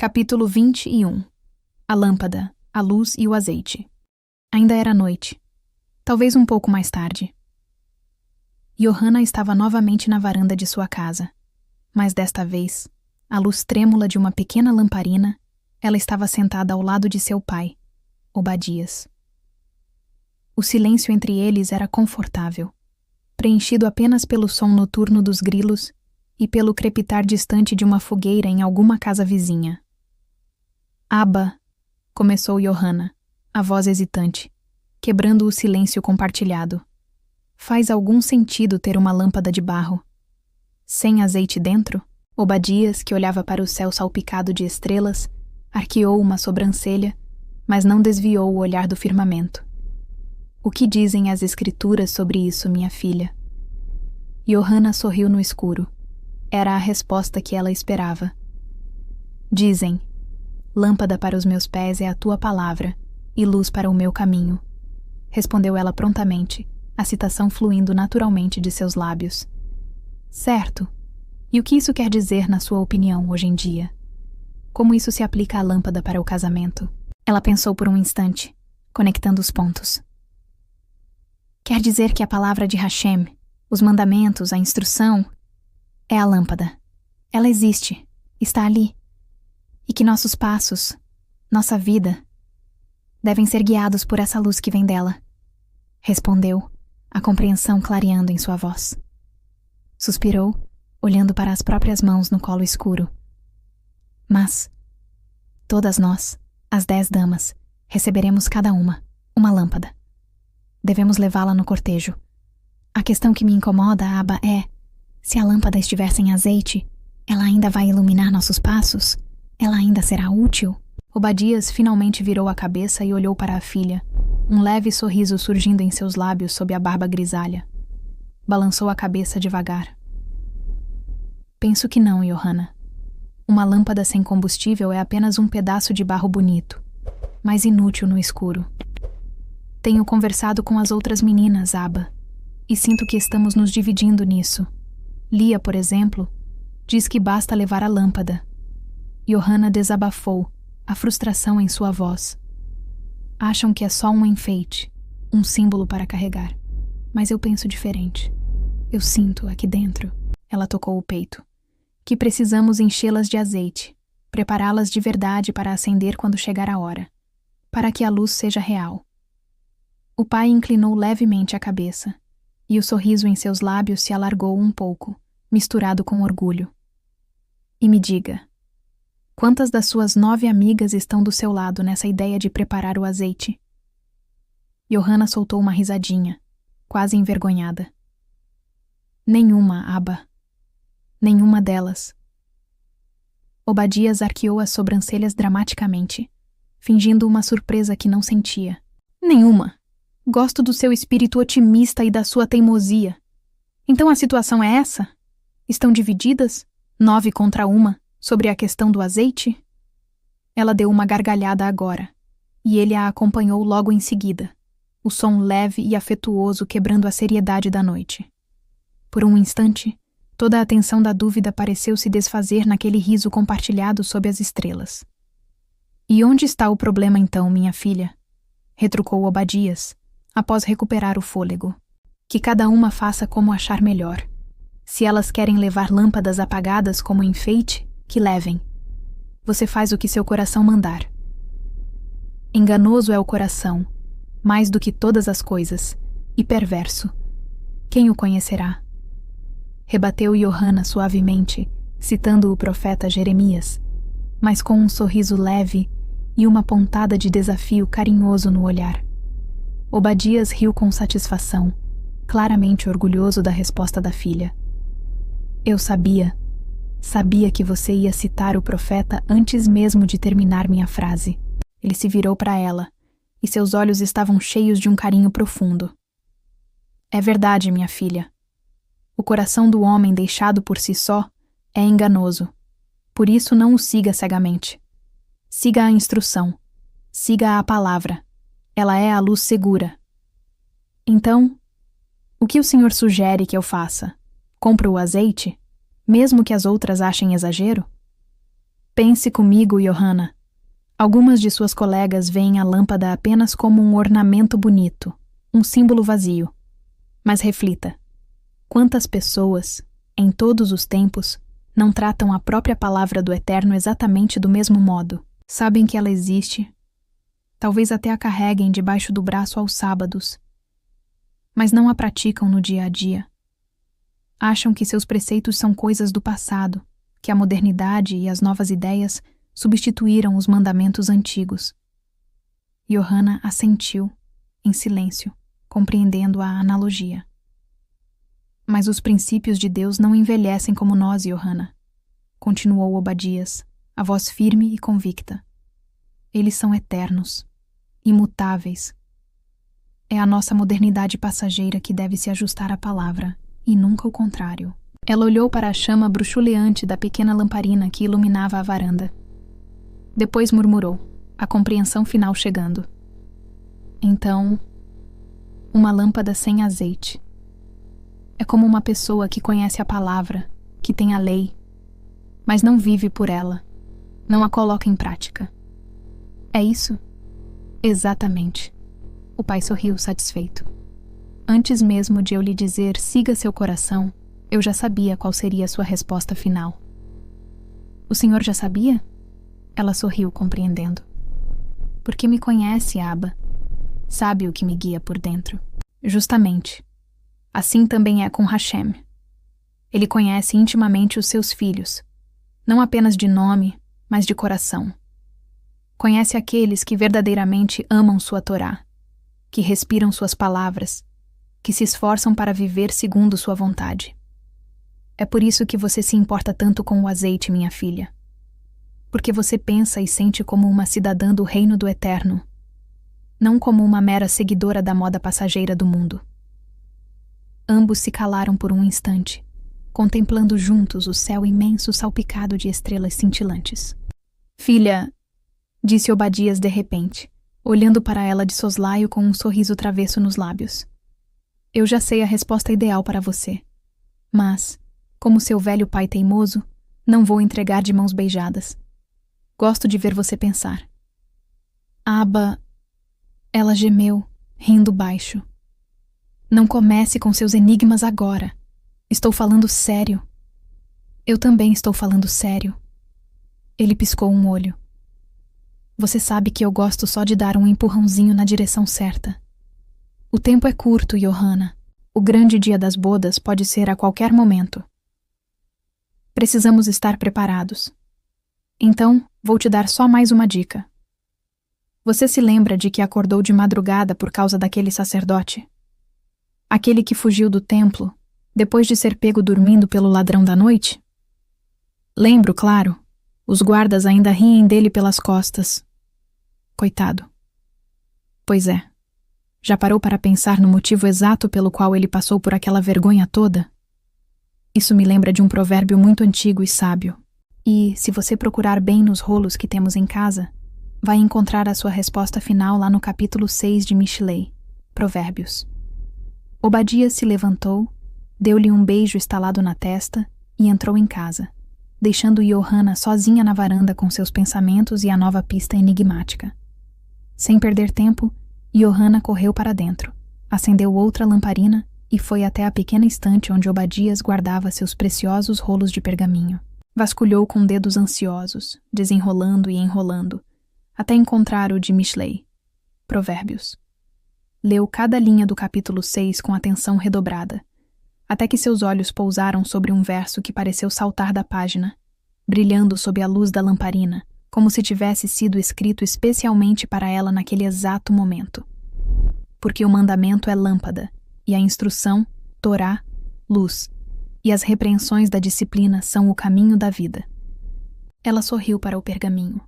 Capítulo 21. A lâmpada, a luz e o azeite. Ainda era noite. Talvez um pouco mais tarde. Johanna estava novamente na varanda de sua casa. Mas desta vez, à luz trêmula de uma pequena lamparina, ela estava sentada ao lado de seu pai, Obadias. O silêncio entre eles era confortável, preenchido apenas pelo som noturno dos grilos e pelo crepitar distante de uma fogueira em alguma casa vizinha. Abba, começou Johanna, a voz hesitante, quebrando o silêncio compartilhado. Faz algum sentido ter uma lâmpada de barro? Sem azeite dentro? Obadias, que olhava para o céu salpicado de estrelas, arqueou uma sobrancelha, mas não desviou o olhar do firmamento. O que dizem as escrituras sobre isso, minha filha? Johanna sorriu no escuro. Era a resposta que ela esperava. Dizem: lâmpada para os meus pés é a tua palavra, e luz para o meu caminho. Respondeu ela prontamente, a citação fluindo naturalmente de seus lábios. Certo. E o que isso quer dizer, na sua opinião, hoje em dia? Como isso se aplica à lâmpada para o casamento? Ela pensou por um instante, conectando os pontos. Quer dizer que a palavra de Hashem, os mandamentos, a instrução, é a lâmpada. Ela existe, está ali. E que nossos passos, nossa vida, devem ser guiados por essa luz que vem dela. Respondeu, a compreensão clareando em sua voz. Suspirou, olhando para as próprias mãos no colo escuro. Mas, todas nós, as 10 damas, receberemos cada uma lâmpada. Devemos levá-la no cortejo. A questão que me incomoda, Abba, é: se a lâmpada estiver sem azeite, ela ainda vai iluminar nossos passos? Ela ainda será útil? Obadias finalmente virou a cabeça e olhou para a filha, um leve sorriso surgindo em seus lábios sob a barba grisalha. Balançou a cabeça devagar. Penso que não, Johanna. Uma lâmpada sem combustível é apenas um pedaço de barro bonito, mas inútil no escuro. Tenho conversado com as outras meninas, Abba, e sinto que estamos nos dividindo nisso. Lia, por exemplo, diz que basta levar a lâmpada. Johanna desabafou, a frustração em sua voz. Acham que é só um enfeite, um símbolo para carregar. Mas eu penso diferente. Eu sinto aqui dentro, ela tocou o peito, que precisamos enchê-las de azeite, prepará-las de verdade para acender quando chegar a hora, para que a luz seja real. O pai inclinou levemente a cabeça, e o sorriso em seus lábios se alargou um pouco, misturado com orgulho. E me diga, quantas das suas 9 amigas estão do seu lado nessa ideia de preparar o azeite? Johanna soltou uma risadinha, quase envergonhada. Nenhuma, Abba. Nenhuma delas. Obadias arqueou as sobrancelhas dramaticamente, fingindo uma surpresa que não sentia. Nenhuma. Gosto do seu espírito otimista e da sua teimosia. Então a situação é essa? Estão divididas, 9 contra 1, sobre a questão do azeite? Ela deu uma gargalhada agora, e ele a acompanhou logo em seguida, o som leve e afetuoso quebrando a seriedade da noite. Por um instante, toda a tensão da dúvida pareceu se desfazer naquele riso compartilhado sob as estrelas. E onde está o problema então, minha filha? Retrucou Obadias, após recuperar o fôlego. Que cada uma faça como achar melhor. Se elas querem levar lâmpadas apagadas como enfeite, que levem. Você faz o que seu coração mandar. Enganoso é o coração, mais do que todas as coisas, e perverso. Quem o conhecerá? Rebateu Johanna suavemente, citando o profeta Jeremias, mas com um sorriso leve e uma pontada de desafio carinhoso no olhar. Obadias riu com satisfação, claramente orgulhoso da resposta da filha. Eu sabia que você ia citar o profeta antes mesmo de terminar minha frase. Ele se virou para ela, e seus olhos estavam cheios de um carinho profundo. É verdade, minha filha. O coração do homem deixado por si só é enganoso. Por isso não o siga cegamente. Siga a instrução. Siga a palavra. Ela é a luz segura. Então, o que o senhor sugere que eu faça? Compro o azeite? Mesmo que as outras achem exagero? Pense comigo, Johanna. Algumas de suas colegas veem a lâmpada apenas como um ornamento bonito, um símbolo vazio. Mas reflita. Quantas pessoas, em todos os tempos, não tratam a própria palavra do Eterno exatamente do mesmo modo? Sabem que ela existe, talvez até a carreguem debaixo do braço aos sábados, mas não a praticam no dia a dia. Acham que seus preceitos são coisas do passado, que a modernidade e as novas ideias substituíram os mandamentos antigos. Johanna assentiu, em silêncio, compreendendo a analogia. Mas os princípios de Deus não envelhecem como nós, Johanna, continuou Obadias, a voz firme e convicta. Eles são eternos, imutáveis. É a nossa modernidade passageira que deve se ajustar à palavra, e nunca o contrário. Ela olhou para a chama bruxuleante da pequena lamparina que iluminava a varanda. Depois murmurou, a compreensão final chegando. Então, uma lâmpada sem azeite. É como uma pessoa que conhece a palavra, que tem a lei, mas não vive por ela, não a coloca em prática. É isso? Exatamente. O pai sorriu satisfeito. Antes mesmo de eu lhe dizer siga seu coração, eu já sabia qual seria a sua resposta final. O senhor já sabia? Ela sorriu, compreendendo. Porque me conhece, Abba. Sabe o que me guia por dentro. Justamente. Assim também é com Hashem. Ele conhece intimamente os seus filhos, não apenas de nome, mas de coração. Conhece aqueles que verdadeiramente amam sua Torá, que respiram suas palavras, que se esforçam para viver segundo sua vontade. É por isso que você se importa tanto com o azeite, minha filha. Porque você pensa e sente como uma cidadã do reino do Eterno, não como uma mera seguidora da moda passageira do mundo. Ambos se calaram por um instante, contemplando juntos o céu imenso salpicado de estrelas cintilantes. Filha, disse Obadias de repente, olhando para ela de soslaio com um sorriso travesso nos lábios. Eu já sei a resposta ideal para você, mas, como seu velho pai teimoso, não vou entregar de mãos beijadas. Gosto de ver você pensar. Abba, ela gemeu, rindo baixo. Não comece com seus enigmas agora. Estou falando sério. Eu também estou falando sério. Ele piscou um olho. Você sabe que eu gosto só de dar um empurrãozinho na direção certa. O tempo é curto, Johanna. O grande dia das bodas pode ser a qualquer momento. Precisamos estar preparados. Então, vou te dar só mais uma dica. Você se lembra de que acordou de madrugada por causa daquele sacerdote? Aquele que fugiu do templo, depois de ser pego dormindo pelo ladrão da noite? Lembro, claro. Os guardas ainda riem dele pelas costas. Coitado. Pois é. Já parou para pensar no motivo exato pelo qual ele passou por aquela vergonha toda? Isso me lembra de um provérbio muito antigo e sábio. E, se você procurar bem nos rolos que temos em casa, vai encontrar a sua resposta final lá no capítulo 6 de Mishlei, Provérbios. Obadias se levantou, deu-lhe um beijo estalado na testa e entrou em casa, deixando Johanna sozinha na varanda com seus pensamentos e a nova pista enigmática. Sem perder tempo, Johanna correu para dentro, acendeu outra lamparina e foi até a pequena estante onde Obadias guardava seus preciosos rolos de pergaminho. Vasculhou com dedos ansiosos, desenrolando e enrolando, até encontrar o de Mishlei, Provérbios. Leu cada linha do capítulo 6 com atenção redobrada, até que seus olhos pousaram sobre um verso que pareceu saltar da página, brilhando sob a luz da lamparina, como se tivesse sido escrito especialmente para ela naquele exato momento. Porque o mandamento é lâmpada, e a instrução, Torá, luz, e as repreensões da disciplina são o caminho da vida. Ela sorriu para o pergaminho.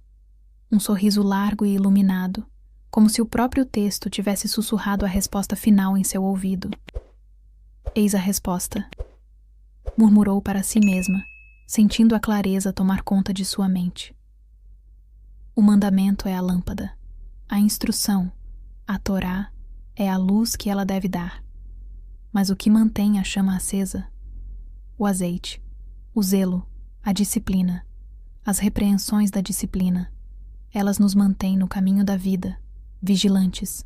Um sorriso largo e iluminado, como se o próprio texto tivesse sussurrado a resposta final em seu ouvido. Eis a resposta, murmurou para si mesma, sentindo a clareza tomar conta de sua mente. O mandamento é a lâmpada, a instrução, a Torá, é a luz que ela deve dar. Mas o que mantém a chama acesa? O azeite, o zelo, a disciplina, as repreensões da disciplina. Elas nos mantêm no caminho da vida, vigilantes.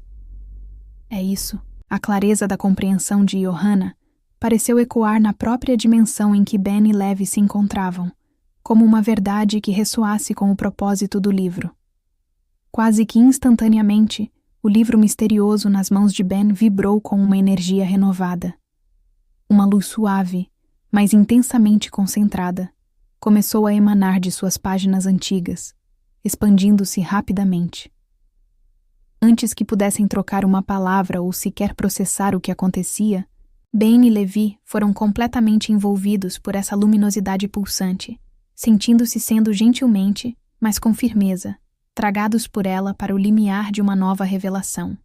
É isso. A clareza da compreensão de Johanna pareceu ecoar na própria dimensão em que Ben e Levi se encontravam, como uma verdade que ressoasse com o propósito do livro. Quase que instantaneamente, o livro misterioso nas mãos de Ben vibrou com uma energia renovada. Uma luz suave, mas intensamente concentrada, começou a emanar de suas páginas antigas, expandindo-se rapidamente. Antes que pudessem trocar uma palavra ou sequer processar o que acontecia, Ben e Levi foram completamente envolvidos por essa luminosidade pulsante, sentindo-se sendo gentilmente, mas com firmeza, tragados por ela para o limiar de uma nova revelação.